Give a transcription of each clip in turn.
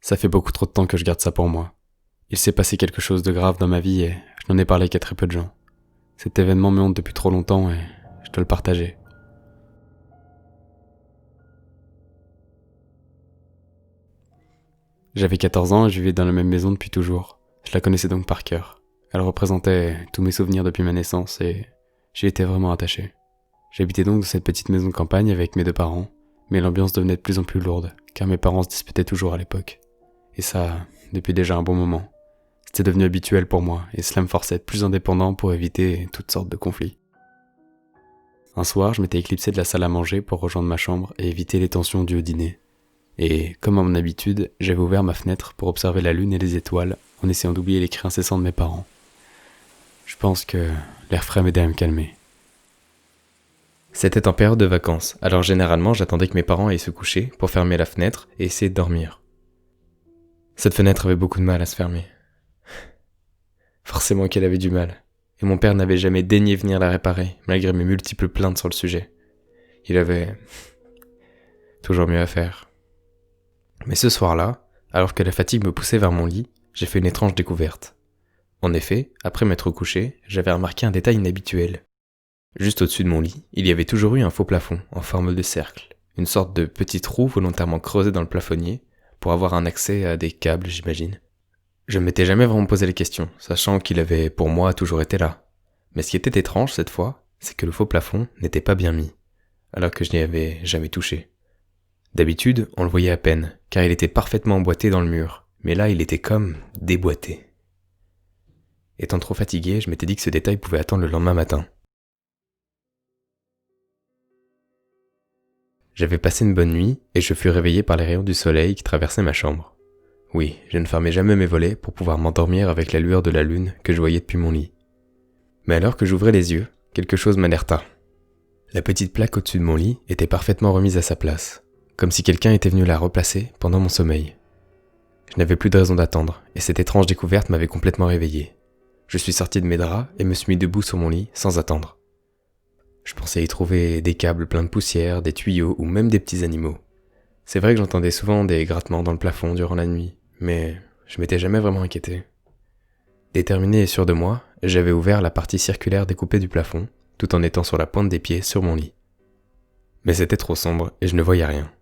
Ça fait beaucoup trop de temps que je garde ça pour moi. Il s'est passé quelque chose de grave dans ma vie et je n'en ai parlé qu'à très peu de gens. Cet événement me hante depuis trop longtemps et je dois le partager. J'avais 14 ans et je vivais dans la même maison depuis toujours. Je la connaissais donc par cœur. Elle représentait tous mes souvenirs depuis ma naissance et j'y étais vraiment attaché. J'habitais donc dans cette petite maison de campagne avec mes deux parents, mais l'ambiance devenait de plus en plus lourde, car mes parents se disputaient toujours à l'époque. Et ça, depuis déjà un bon moment. C'était devenu habituel pour moi, et cela me forçait à être plus indépendant pour éviter toutes sortes de conflits. Un soir, je m'étais éclipsé de la salle à manger pour rejoindre ma chambre et éviter les tensions dues au dîner. Et, comme à mon habitude, j'avais ouvert ma fenêtre pour observer la lune et les étoiles, en essayant d'oublier les cris incessants de mes parents. Je pense que l'air frais m'aidait à me calmer. C'était en période de vacances, alors généralement j'attendais que mes parents aillent se coucher pour fermer la fenêtre et essayer de dormir. Cette fenêtre avait beaucoup de mal à se fermer. Forcément qu'elle avait du mal, et mon père n'avait jamais daigné venir la réparer, malgré mes multiples plaintes sur le sujet. Il avait toujours mieux à faire. Mais ce soir-là, alors que la fatigue me poussait vers mon lit, j'ai fait une étrange découverte. En effet, après m'être couché, j'avais remarqué un détail inhabituel. Juste au-dessus de mon lit, il y avait toujours eu un faux plafond, en forme de cercle, une sorte de petit trou volontairement creusé dans le plafonnier, pour avoir un accès à des câbles, j'imagine. Je ne m'étais jamais vraiment posé les questions, sachant qu'il avait, pour moi, toujours été là. Mais ce qui était étrange cette fois, c'est que le faux plafond n'était pas bien mis, alors que je n'y avais jamais touché. D'habitude, on le voyait à peine, car il était parfaitement emboîté dans le mur, mais là il était comme déboîté. Étant trop fatigué, je m'étais dit que ce détail pouvait attendre le lendemain matin. J'avais passé une bonne nuit et je fus réveillé par les rayons du soleil qui traversaient ma chambre. Oui, je ne fermais jamais mes volets pour pouvoir m'endormir avec la lueur de la lune que je voyais depuis mon lit. Mais alors que j'ouvrais les yeux, quelque chose m'alerta. La petite plaque au-dessus de mon lit était parfaitement remise à sa place, comme si quelqu'un était venu la replacer pendant mon sommeil. Je n'avais plus de raison d'attendre et cette étrange découverte m'avait complètement réveillé. Je suis sorti de mes draps et me suis mis debout sur mon lit sans attendre. Je pensais y trouver des câbles pleins de poussière, des tuyaux ou même des petits animaux. C'est vrai que j'entendais souvent des grattements dans le plafond durant la nuit, mais je m'étais jamais vraiment inquiété. Déterminé et sûr de moi, j'avais ouvert la partie circulaire découpée du plafond, tout en étant sur la pointe des pieds sur mon lit. Mais c'était trop sombre et je ne voyais rien.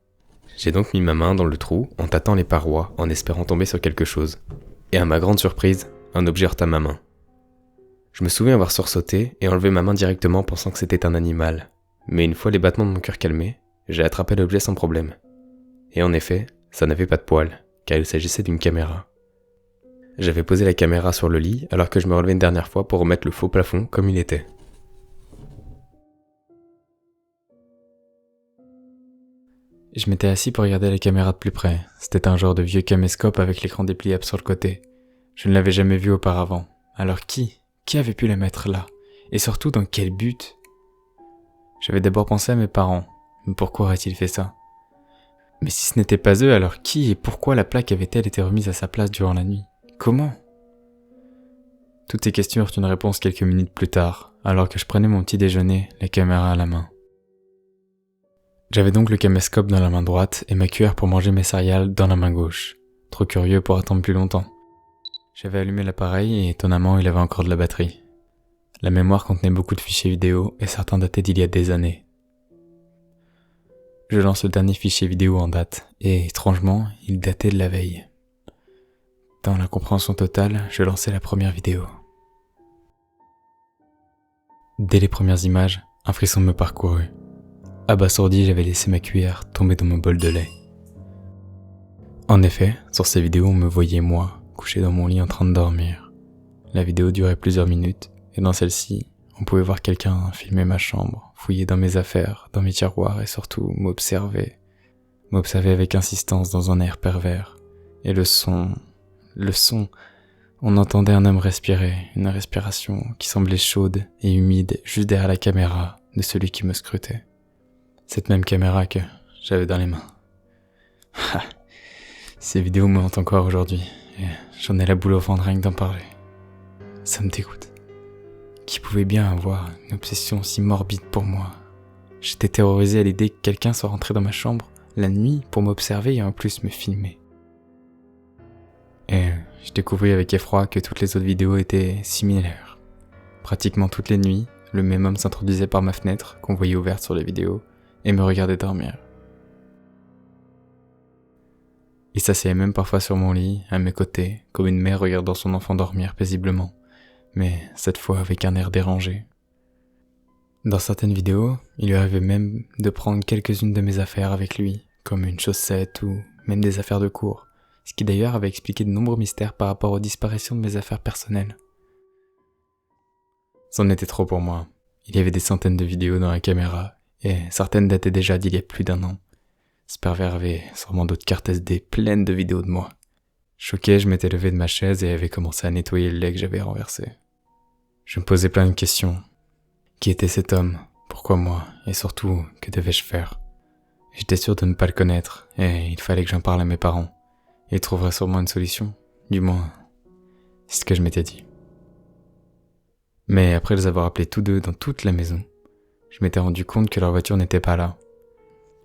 J'ai donc mis ma main dans le trou en tâtant les parois en espérant tomber sur quelque chose. Et à ma grande surprise, un objet heurta ma main. Je me souviens avoir sursauté et enlevé ma main directement pensant que c'était un animal. Mais une fois les battements de mon cœur calmés, j'ai attrapé l'objet sans problème. Et en effet, ça n'avait pas de poils, car il s'agissait d'une caméra. J'avais posé la caméra sur le lit alors que je me relevais une dernière fois pour remettre le faux plafond comme il était. Je m'étais assis pour regarder la caméra de plus près. C'était un genre de vieux caméscope avec l'écran dépliable sur le côté. Je ne l'avais jamais vu auparavant. Alors qui avait pu la mettre là? Et surtout, dans quel but? J'avais d'abord pensé à mes parents. Mais pourquoi aurait-il fait ça? Mais si ce n'était pas eux, alors qui et pourquoi la plaque avait-elle été remise à sa place durant la nuit? Comment? Toutes ces questions eurent une réponse quelques minutes plus tard, alors que je prenais mon petit déjeuner, la caméra à la main. J'avais donc le caméscope dans la main droite et ma cuillère pour manger mes céréales dans la main gauche. Trop curieux pour attendre plus longtemps. J'avais allumé l'appareil et étonnamment il avait encore de la batterie. La mémoire contenait beaucoup de fichiers vidéo et certains dataient d'il y a des années. Je lance le dernier fichier vidéo en date et étrangement il datait de la veille. Dans la compréhension totale, je lançais la première vidéo. Dès les premières images, un frisson me parcourut. Abasourdi, j'avais laissé ma cuillère tomber dans mon bol de lait. En effet, sur ces vidéos, on me voyait moi, couché dans mon lit en train de dormir. La vidéo durait plusieurs minutes, et dans celle-ci, on pouvait voir quelqu'un filmer ma chambre, fouiller dans mes affaires, dans mes tiroirs et surtout m'observer. M'observer avec insistance dans un air pervers. Et le son, on entendait un homme respirer, une respiration qui semblait chaude et humide juste derrière la caméra de celui qui me scrutait. Cette même caméra que j'avais dans les mains. Ces vidéos me hantent encore aujourd'hui, et j'en ai la boule au ventre rien que d'en parler. Ça me dégoûte. Qui pouvait bien avoir une obsession si morbide pour moi? J'étais terrorisé à l'idée que quelqu'un soit rentré dans ma chambre la nuit pour m'observer et en plus me filmer. Et je découvris avec effroi que toutes les autres vidéos étaient similaires. Pratiquement toutes les nuits, le même homme s'introduisait par ma fenêtre, qu'on voyait ouverte sur les vidéos, et me regardait dormir. Il s'asseyait même parfois sur mon lit, à mes côtés, comme une mère regardant son enfant dormir paisiblement, mais cette fois avec un air dérangé. Dans certaines vidéos, il lui arrivait même de prendre quelques-unes de mes affaires avec lui, comme une chaussette ou même des affaires de cours, ce qui d'ailleurs avait expliqué de nombreux mystères par rapport aux disparitions de mes affaires personnelles. C'en était trop pour moi. Il y avait des centaines de vidéos dans la caméra, et certaines dataient déjà d'il y a plus d'1 an. Ce pervers avait sûrement d'autres cartes SD pleines de vidéos de moi. Choqué, je m'étais levé de ma chaise et avais commencé à nettoyer le lait que j'avais renversé. Je me posais plein de questions. Qui était cet homme? Pourquoi moi? Et surtout, que devais-je faire? J'étais sûr de ne pas le connaître, et il fallait que j'en parle à mes parents. Ils trouveraient sûrement une solution. Du moins, c'est ce que je m'étais dit. Mais après les avoir appelés tous deux dans toute la maison, je m'étais rendu compte que leur voiture n'était pas là.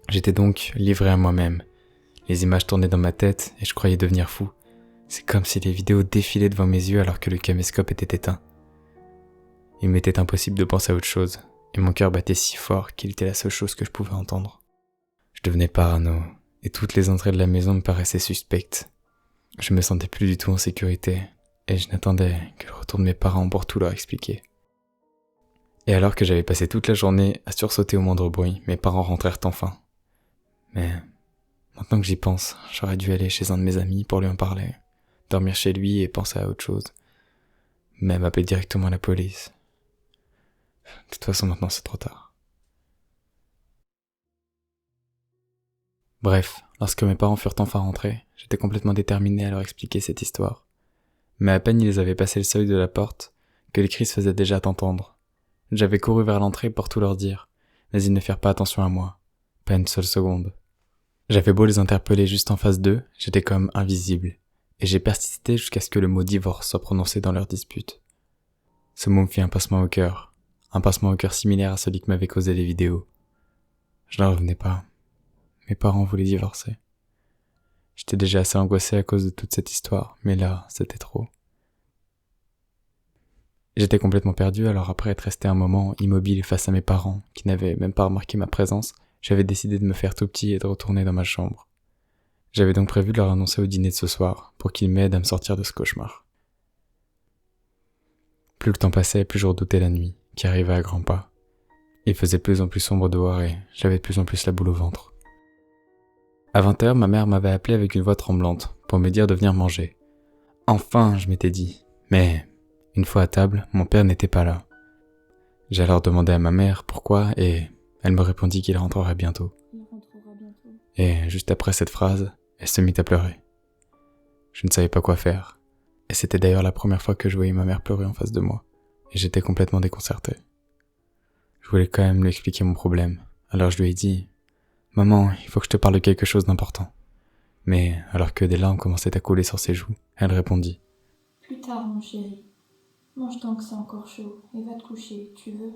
J'étais donc livré à moi-même. Les images tournaient dans ma tête et je croyais devenir fou. C'est comme si les vidéos défilaient devant mes yeux alors que le caméscope était éteint. Il m'était impossible de penser à autre chose, et mon cœur battait si fort qu'il était la seule chose que je pouvais entendre. Je devenais parano, et toutes les entrées de la maison me paraissaient suspectes. Je me sentais plus du tout en sécurité, et je n'attendais que le retour de mes parents pour tout leur expliquer. Et alors que j'avais passé toute la journée à sursauter au moindre bruit, mes parents rentrèrent enfin. Mais maintenant que j'y pense, j'aurais dû aller chez un de mes amis pour lui en parler, dormir chez lui et penser à autre chose. Même appeler directement la police. De toute façon, maintenant c'est trop tard. Bref, lorsque mes parents furent enfin rentrés, j'étais complètement déterminé à leur expliquer cette histoire. Mais à peine ils avaient passé le seuil de la porte, que les cris se faisaient déjà entendre. J'avais couru vers l'entrée pour tout leur dire, mais ils ne firent pas attention à moi. Pas une seule seconde. J'avais beau les interpeller juste en face d'eux, j'étais comme invisible, et j'ai persisté jusqu'à ce que le mot divorce soit prononcé dans leur dispute. Ce mot me fit un pincement au cœur similaire à celui que m'avaient causé les vidéos. Je n'en revenais pas. Mes parents voulaient divorcer. J'étais déjà assez angoissé à cause de toute cette histoire, mais là, c'était trop. J'étais complètement perdu, alors après être resté un moment immobile face à mes parents, qui n'avaient même pas remarqué ma présence, j'avais décidé de me faire tout petit et de retourner dans ma chambre. J'avais donc prévu de leur annoncer au dîner de ce soir, pour qu'ils m'aident à me sortir de ce cauchemar. Plus le temps passait, plus je redoutais la nuit, qui arrivait à grands pas. Il faisait de plus en plus sombre dehors et j'avais de plus en plus la boule au ventre. À 20h, ma mère m'avait appelé avec une voix tremblante, pour me dire de venir manger. Enfin, je m'étais dit, mais... Une fois à table, mon père n'était pas là. J'ai alors demandé à ma mère pourquoi et elle me répondit qu'il rentrerait bientôt. Et juste après cette phrase, elle se mit à pleurer. Je ne savais pas quoi faire. Et c'était d'ailleurs la première fois que je voyais ma mère pleurer en face de moi. Et j'étais complètement déconcerté. Je voulais quand même lui expliquer mon problème. Alors je lui ai dit « Maman, il faut que je te parle de quelque chose d'important. » Mais alors que des larmes commençaient à couler sur ses joues, elle répondit « Plus tard, mon chéri. Mange tant que c'est encore chaud et va te coucher, tu veux ?»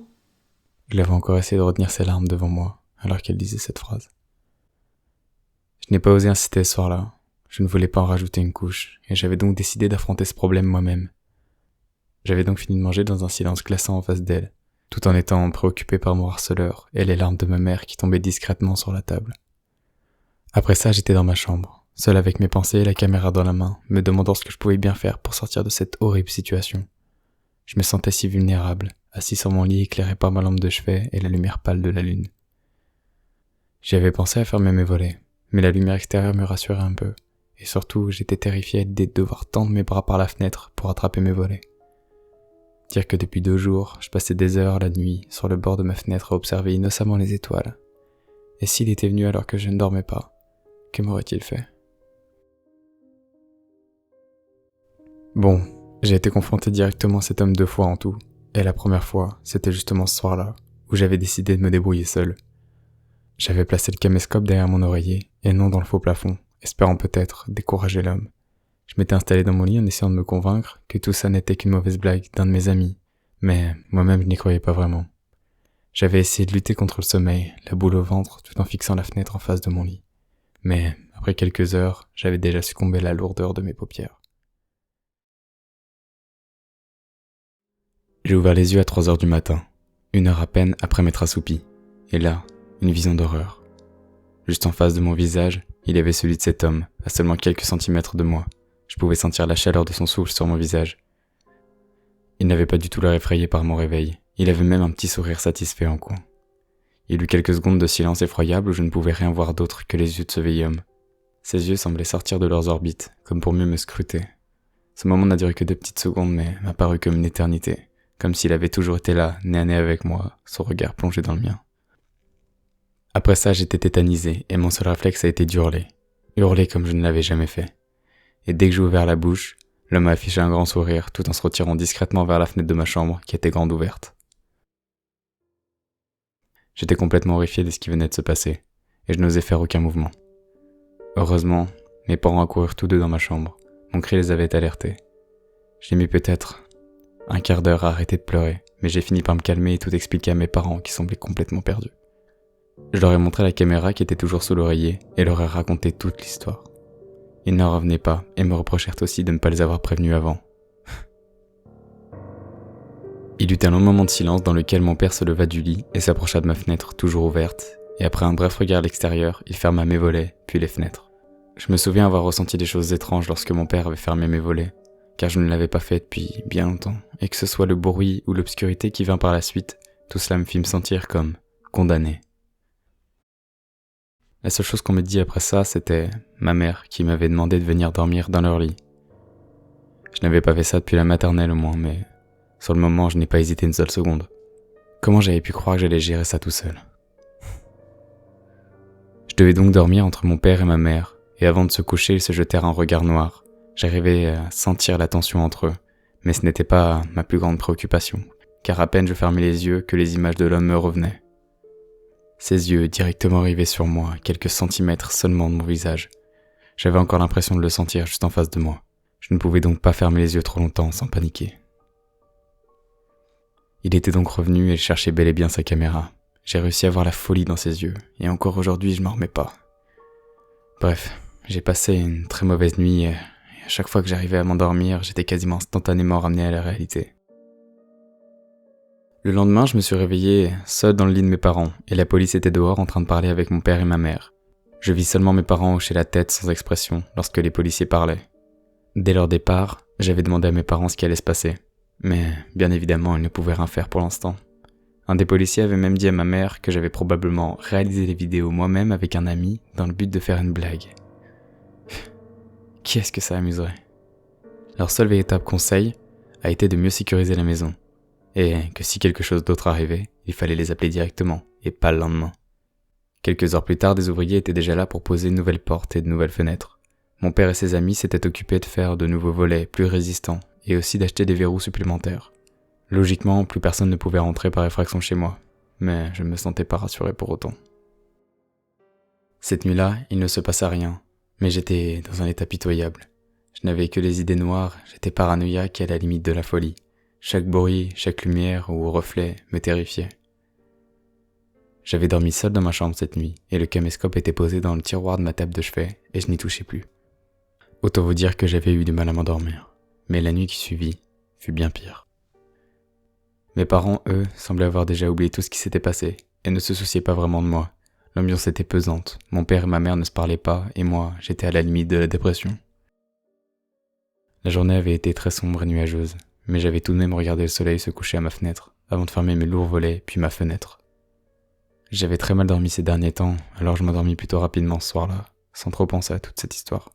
Je l'avais encore essayé de retenir ses larmes devant moi, alors qu'elle disait cette phrase. Je n'ai pas osé insister ce soir-là. Je ne voulais pas en rajouter une couche, et j'avais donc décidé d'affronter ce problème moi-même. J'avais donc fini de manger dans un silence glaçant en face d'elle, tout en étant préoccupé par mon harceleur et les larmes de ma mère qui tombaient discrètement sur la table. Après ça, j'étais dans ma chambre, seul avec mes pensées et la caméra dans la main, me demandant ce que je pouvais bien faire pour sortir de cette horrible situation. Je me sentais si vulnérable, assis sur mon lit éclairé par ma lampe de chevet et la lumière pâle de la lune. J'y avais pensé à fermer mes volets, mais la lumière extérieure me rassurait un peu, et surtout j'étais terrifié à l'idée de devoir tendre mes bras par la fenêtre pour attraper mes volets. Dire que depuis 2 jours, je passais des heures la nuit sur le bord de ma fenêtre à observer innocemment les étoiles. Et s'il était venu alors que je ne dormais pas, que m'aurait-il fait? Bon, j'ai été confronté directement à cet homme 2 fois en tout, et la première fois, c'était justement ce soir-là, où j'avais décidé de me débrouiller seul. J'avais placé le caméscope derrière mon oreiller, et non dans le faux plafond, espérant peut-être décourager l'homme. Je m'étais installé dans mon lit en essayant de me convaincre que tout ça n'était qu'une mauvaise blague d'un de mes amis, mais moi-même je n'y croyais pas vraiment. J'avais essayé de lutter contre le sommeil, la boule au ventre, tout en fixant la fenêtre en face de mon lit. Mais, après quelques heures, j'avais déjà succombé à la lourdeur de mes paupières. J'ai ouvert les yeux à 3 heures du matin, 1 heure à peine après m'être assoupi. Et là, une vision d'horreur. Juste en face de mon visage, il y avait celui de cet homme, à seulement quelques centimètres de moi. Je pouvais sentir la chaleur de son souffle sur mon visage. Il n'avait pas du tout l'air effrayé par mon réveil. Il avait même un petit sourire satisfait en coin. Il y eut quelques secondes de silence effroyable où je ne pouvais rien voir d'autre que les yeux de ce vieil homme. Ses yeux semblaient sortir de leurs orbites, comme pour mieux me scruter. Ce moment n'a duré que 2 petites secondes, mais m'a paru comme une éternité, comme s'il avait toujours été là, nez à nez avec moi, son regard plongé dans le mien. Après ça, j'étais tétanisé, et mon seul réflexe a été d'hurler. Hurler comme je ne l'avais jamais fait. Et dès que j'ai ouvert la bouche, l'homme a affiché un grand sourire, tout en se retirant discrètement vers la fenêtre de ma chambre, qui était grande ouverte. J'étais complètement horrifié de ce qui venait de se passer, et je n'osais faire aucun mouvement. Heureusement, mes parents accoururent tous deux dans ma chambre. Mon cri les avait alertés. J'ai mis peut-être un quart d'heure à arrêter de pleurer, mais j'ai fini par me calmer et tout expliquer à mes parents qui semblaient complètement perdus. Je leur ai montré la caméra qui était toujours sous l'oreiller et leur ai raconté toute l'histoire. Ils n'en revenaient pas et me reprochèrent aussi de ne pas les avoir prévenus avant. Il eut un long moment de silence dans lequel mon père se leva du lit et s'approcha de ma fenêtre toujours ouverte, et après un bref regard à l'extérieur, il ferma mes volets, puis les fenêtres. Je me souviens avoir ressenti des choses étranges lorsque mon père avait fermé mes volets, car je ne l'avais pas fait depuis bien longtemps, et que ce soit le bruit ou l'obscurité qui vint par la suite, tout cela me fit me sentir comme condamné. La seule chose qu'on me dit après ça, c'était ma mère qui m'avait demandé de venir dormir dans leur lit. Je n'avais pas fait ça depuis la maternelle au moins, mais sur le moment, je n'ai pas hésité une seule seconde. Comment j'avais pu croire que j'allais gérer ça tout seul ? Je devais donc dormir entre mon père et ma mère, et avant de se coucher, ils se jetèrent un regard noir. J'arrivais à sentir la tension entre eux, mais ce n'était pas ma plus grande préoccupation, car à peine je fermais les yeux que les images de l'homme me revenaient. Ses yeux directement rivés sur moi, à quelques centimètres seulement de mon visage. J'avais encore l'impression de le sentir juste en face de moi. Je ne pouvais donc pas fermer les yeux trop longtemps sans paniquer. Il était donc revenu et cherchait bel et bien sa caméra. J'ai réussi à voir la folie dans ses yeux, et encore aujourd'hui je m'en remets pas. Bref, j'ai passé une très mauvaise nuit et à chaque fois que j'arrivais à m'endormir, j'étais quasiment instantanément ramené à la réalité. Le lendemain, je me suis réveillé seul dans le lit de mes parents, et la police était dehors en train de parler avec mon père et ma mère. Je vis seulement mes parents hocher la tête sans expression lorsque les policiers parlaient. Dès leur départ, j'avais demandé à mes parents ce qui allait se passer. Mais bien évidemment, ils ne pouvaient rien faire pour l'instant. Un des policiers avait même dit à ma mère que j'avais probablement réalisé les vidéos moi-même avec un ami dans le but de faire une blague. Qui est-ce que ça amuserait ? Leur seul véritable conseil a été de mieux sécuriser la maison, et que si quelque chose d'autre arrivait, il fallait les appeler directement, et pas le lendemain. Quelques heures plus tard, des ouvriers étaient déjà là pour poser de nouvelles portes et de nouvelles fenêtres. Mon père et ses amis s'étaient occupés de faire de nouveaux volets plus résistants, et aussi d'acheter des verrous supplémentaires. Logiquement, plus personne ne pouvait rentrer par effraction chez moi, mais je ne me sentais pas rassuré pour autant. Cette nuit-là, il ne se passa rien, mais j'étais dans un état pitoyable. Je n'avais que les idées noires, j'étais paranoïaque à la limite de la folie. Chaque bruit, chaque lumière ou reflet me terrifiait. J'avais dormi seul dans ma chambre cette nuit, et le caméscope était posé dans le tiroir de ma table de chevet, et je n'y touchais plus. Autant vous dire que j'avais eu du mal à m'endormir, mais la nuit qui suivit fut bien pire. Mes parents, eux, semblaient avoir déjà oublié tout ce qui s'était passé, et ne se souciaient pas vraiment de moi. L'ambiance était pesante, mon père et ma mère ne se parlaient pas, et moi, j'étais à la limite de la dépression. La journée avait été très sombre et nuageuse, mais j'avais tout de même regardé le soleil se coucher à ma fenêtre, avant de fermer mes lourds volets, puis ma fenêtre. J'avais très mal dormi ces derniers temps, alors je m'endormis plutôt rapidement ce soir-là, sans trop penser à toute cette histoire.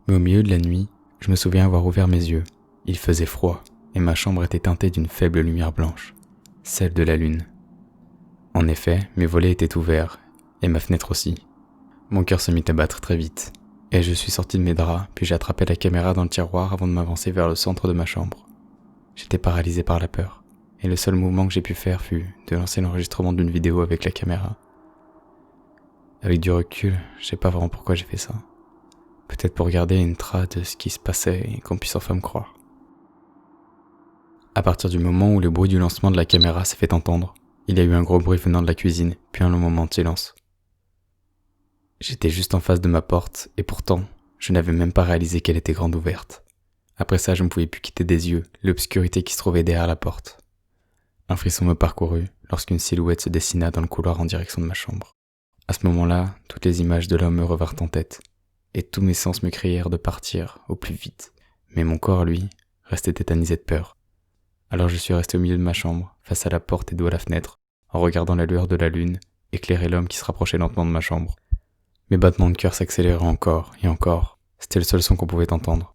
Mais au milieu de la nuit, je me souviens avoir ouvert mes yeux. Il faisait froid, et ma chambre était teintée d'une faible lumière blanche, celle de la lune. En effet, mes volets étaient ouverts, et ma fenêtre aussi. Mon cœur se mit à battre très vite, et je suis sorti de mes draps, puis j'ai attrapé la caméra dans le tiroir avant de m'avancer vers le centre de ma chambre. J'étais paralysé par la peur, et le seul mouvement que j'ai pu faire fut de lancer l'enregistrement d'une vidéo avec la caméra. Avec du recul, je sais pas vraiment pourquoi j'ai fait ça. Peut-être pour garder une trace de ce qui se passait et qu'on puisse enfin me croire. À partir du moment où le bruit du lancement de la caméra s'est fait entendre, il y a eu un gros bruit venant de la cuisine, puis un long moment de silence. J'étais juste en face de ma porte, et pourtant, je n'avais même pas réalisé qu'elle était grande ouverte. Après ça, je ne pouvais plus quitter des yeux l'obscurité qui se trouvait derrière la porte. Un frisson me parcourut lorsqu'une silhouette se dessina dans le couloir en direction de ma chambre. À ce moment-là, toutes les images de l'homme me revinrent en tête, et tous mes sens me crièrent de partir au plus vite. Mais mon corps, lui, restait tétanisé de peur. Alors je suis resté au milieu de ma chambre, face à la porte et dos à la fenêtre, en regardant la lueur de la lune éclairer l'homme qui se rapprochait lentement de ma chambre. Mes battements de cœur s'accéléraient encore et encore, c'était le seul son qu'on pouvait entendre.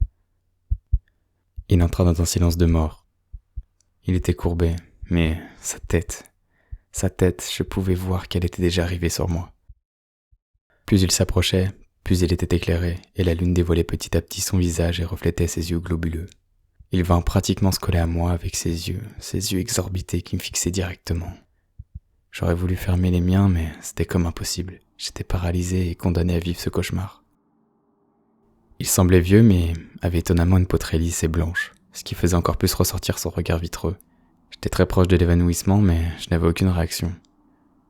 Il entra dans un silence de mort. Il était courbé, mais sa tête, je pouvais voir qu'elle était déjà arrivée sur moi. Plus il s'approchait, plus il était éclairé, et la lune dévoilait petit à petit son visage et reflétait ses yeux globuleux. Il vint pratiquement se coller à moi avec ses yeux exorbités qui me fixaient directement. J'aurais voulu fermer les miens, mais c'était comme impossible. J'étais paralysé et condamné à vivre ce cauchemar. Il semblait vieux, mais avait étonnamment une peau très lisse et blanche, ce qui faisait encore plus ressortir son regard vitreux. J'étais très proche de l'évanouissement, mais je n'avais aucune réaction.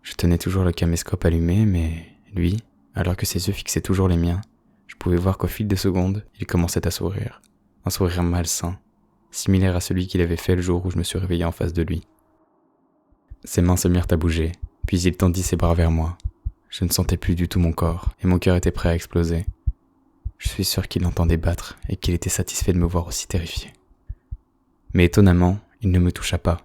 Je tenais toujours le caméscope allumé, mais lui, alors que ses yeux fixaient toujours les miens, je pouvais voir qu'au fil des secondes, il commençait à sourire. Un sourire malsain, similaire à celui qu'il avait fait le jour où je me suis réveillé en face de lui. Ses mains se mirent à bouger, puis il tendit ses bras vers moi. Je ne sentais plus du tout mon corps, et mon cœur était prêt à exploser. Je suis sûr qu'il l'entendait battre, et qu'il était satisfait de me voir aussi terrifié. Mais étonnamment, il ne me toucha pas.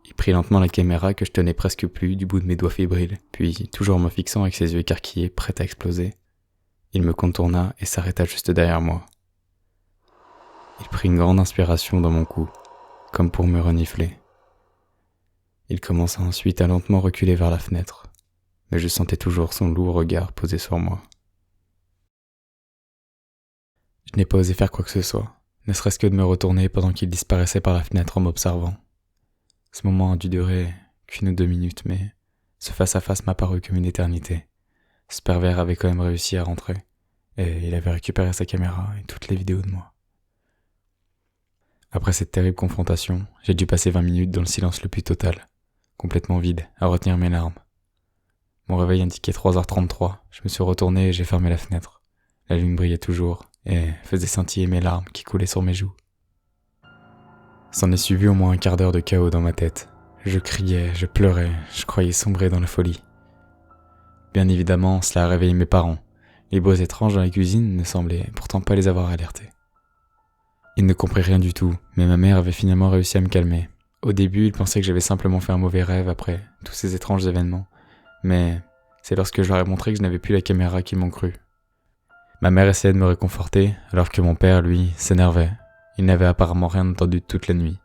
Il prit lentement la caméra que je tenais presque plus du bout de mes doigts fébriles, puis, toujours me fixant avec ses yeux écarquillés, prêts à exploser, il me contourna et s'arrêta juste derrière moi. Il prit une grande inspiration dans mon cou, comme pour me renifler. Il commença ensuite à lentement reculer vers la fenêtre, mais je sentais toujours son lourd regard posé sur moi. Je n'ai pas osé faire quoi que ce soit, ne serait-ce que de me retourner pendant qu'il disparaissait par la fenêtre en m'observant. Ce moment a dû durer qu'1 ou 2 minutes, mais ce face-à-face m'a paru comme une éternité. Ce pervers avait quand même réussi à rentrer, et il avait récupéré sa caméra et toutes les vidéos de moi. Après cette terrible confrontation, j'ai dû passer 20 minutes dans le silence le plus total, complètement vide, à retenir mes larmes. Mon réveil indiquait 3h33, je me suis retourné et j'ai fermé la fenêtre. La lune brillait toujours, et faisait scintiller mes larmes qui coulaient sur mes joues. S'en est suivi au moins un quart d'heure de chaos dans ma tête. Je criais, je pleurais, je croyais sombrer dans la folie. Bien évidemment, cela a réveillé mes parents. Les bruits étranges dans la cuisine ne semblaient pourtant pas les avoir alertés. Ils ne comprenaient rien du tout, mais ma mère avait finalement réussi à me calmer. Au début, ils pensaient que j'avais simplement fait un mauvais rêve après tous ces étranges événements, mais c'est lorsque je leur ai montré que je n'avais plus la caméra qu'ils m'ont cru. Ma mère essayait de me réconforter, alors que mon père, lui, s'énervait. Il n'avait apparemment rien entendu de toute la nuit.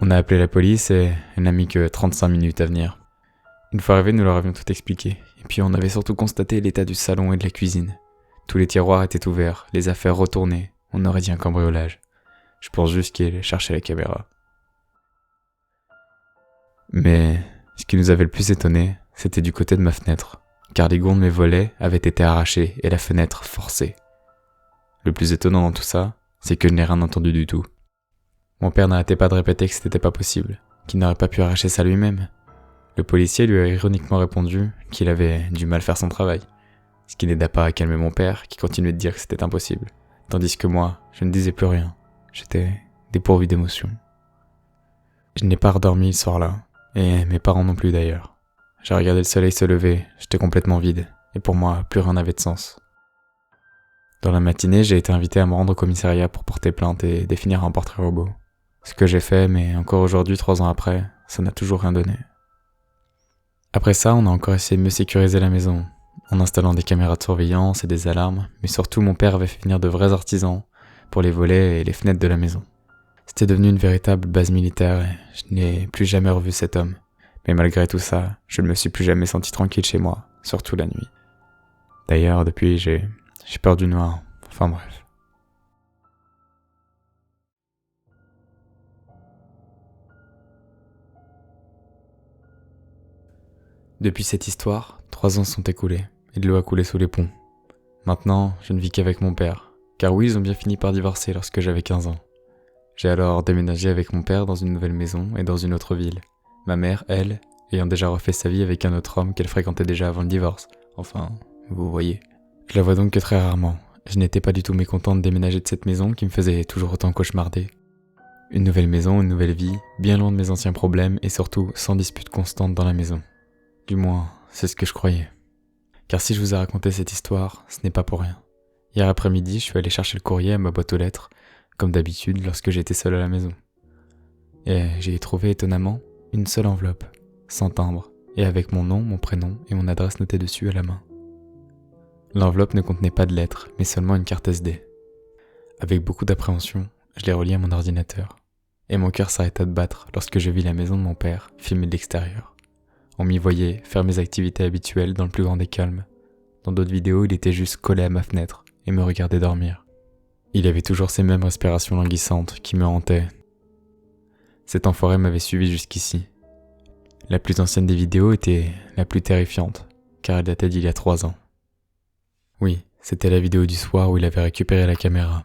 On a appelé la police et elle n'a mis que 35 minutes à venir. Une fois arrivés, nous leur avions tout expliqué, et puis on avait surtout constaté l'état du salon et de la cuisine. Tous les tiroirs étaient ouverts, les affaires retournées, on aurait dit un cambriolage. Je pense juste qu'il cherchait la caméra. Mais ce qui nous avait le plus étonné, c'était du côté de ma fenêtre, car les gonds de mes volets avaient été arrachés et la fenêtre forcée. Le plus étonnant dans tout ça, c'est que je n'ai rien entendu du tout. Mon père n'arrêtait pas de répéter que c'était pas possible, qu'il n'aurait pas pu arracher ça lui-même. Le policier lui a ironiquement répondu qu'il avait du mal à faire son travail, ce qui n'aida pas à calmer mon père qui continuait de dire que c'était impossible, tandis que moi, je ne disais plus rien, j'étais dépourvu d'émotion. Je n'ai pas redormi le soir-là, et mes parents non plus d'ailleurs. J'ai regardé le soleil se lever, j'étais complètement vide, et pour moi, plus rien n'avait de sens. Dans la matinée, j'ai été invité à me rendre au commissariat pour porter plainte et définir un portrait robot. Ce que j'ai fait, mais encore aujourd'hui, 3 ans après, ça n'a toujours rien donné. Après ça, on a encore essayé de mieux sécuriser la maison, en installant des caméras de surveillance et des alarmes, mais surtout mon père avait fait venir de vrais artisans pour les volets et les fenêtres de la maison. C'était devenu une véritable base militaire et je n'ai plus jamais revu cet homme. Mais malgré tout ça, je ne me suis plus jamais senti tranquille chez moi, surtout la nuit. D'ailleurs, depuis, j'ai peur du noir, enfin bref. Depuis cette histoire, 3 ans sont écoulés, et de l'eau a coulé sous les ponts. Maintenant, je ne vis qu'avec mon père, car oui, ils ont bien fini par divorcer lorsque j'avais 15 ans. J'ai alors déménagé avec mon père dans une nouvelle maison et dans une autre ville. Ma mère, elle, ayant déjà refait sa vie avec un autre homme qu'elle fréquentait déjà avant le divorce. Enfin, vous voyez. Je la vois donc que très rarement, Je n'étais pas du tout mécontent de déménager de cette maison qui me faisait toujours autant cauchemarder. Une nouvelle maison, une nouvelle vie, bien loin de mes anciens problèmes et surtout sans dispute constante dans la maison. Du moins, c'est ce que je croyais. Car si je vous ai raconté cette histoire, ce n'est pas pour rien. Hier après-midi, je suis allé chercher le courrier à ma boîte aux lettres, comme d'habitude lorsque j'étais seul à la maison. Et j'ai trouvé étonnamment une seule enveloppe, sans timbre, et avec mon nom, mon prénom et mon adresse notée dessus à la main. L'enveloppe ne contenait pas de lettres, mais seulement une carte SD. Avec beaucoup d'appréhension, je l'ai reliée à mon ordinateur. Et mon cœur s'arrêta de battre lorsque je vis la maison de mon père, filmée de l'extérieur. On m'y voyait faire mes activités habituelles dans le plus grand des calmes. Dans d'autres vidéos, il était juste collé à ma fenêtre et me regardait dormir. Il avait toujours ces mêmes respirations languissantes qui me hantaient. Cet enfoiré m'avait suivi jusqu'ici. La plus ancienne des vidéos était la plus terrifiante, car elle datait d'il y a 3 ans. Oui, c'était la vidéo du soir où il avait récupéré la caméra.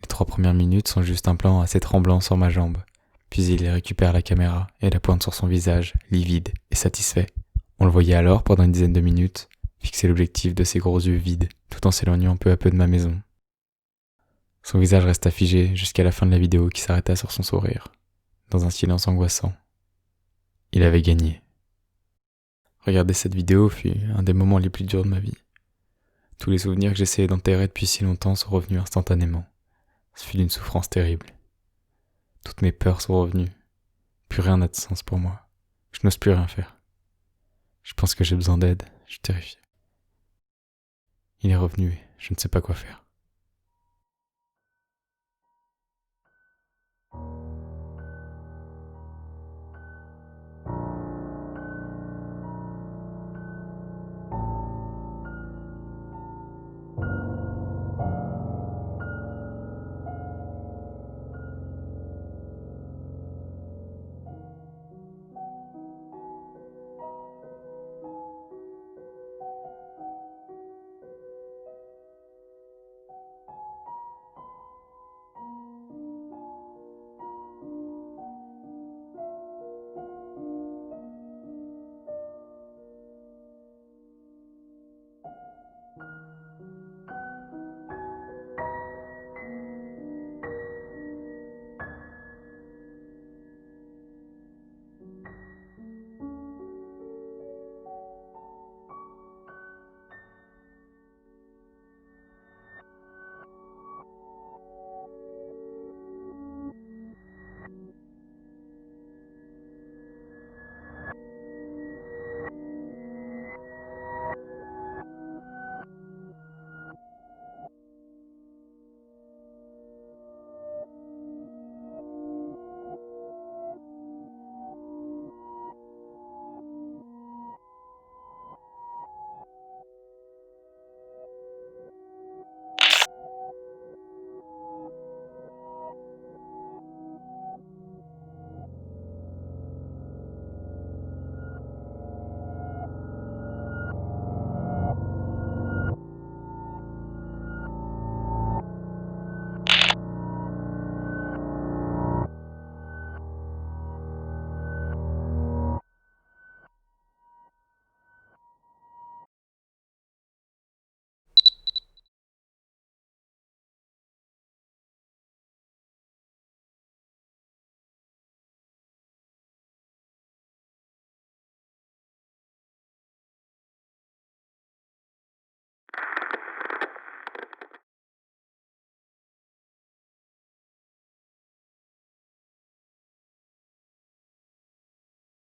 Les 3 premières minutes sont juste un plan assez tremblant sur ma jambe, puis il récupère la caméra et la pointe sur son visage, livide et satisfait. On le voyait alors, pendant une dizaine de minutes, fixer l'objectif de ses gros yeux vides, tout en s'éloignant peu à peu de ma maison. Son visage resta figé jusqu'à la fin de la vidéo qui s'arrêta sur son sourire, dans un silence angoissant. Il avait gagné. Regarder cette vidéo fut un des moments les plus durs de ma vie. Tous les souvenirs que j'essayais d'enterrer depuis si longtemps sont revenus instantanément. Ce fut d'une souffrance terrible. Toutes mes peurs sont revenues. Plus rien n'a de sens pour moi. Je n'ose plus rien faire. Je pense que j'ai besoin d'aide, je suis terrifié. Il est revenu et je ne sais pas quoi faire.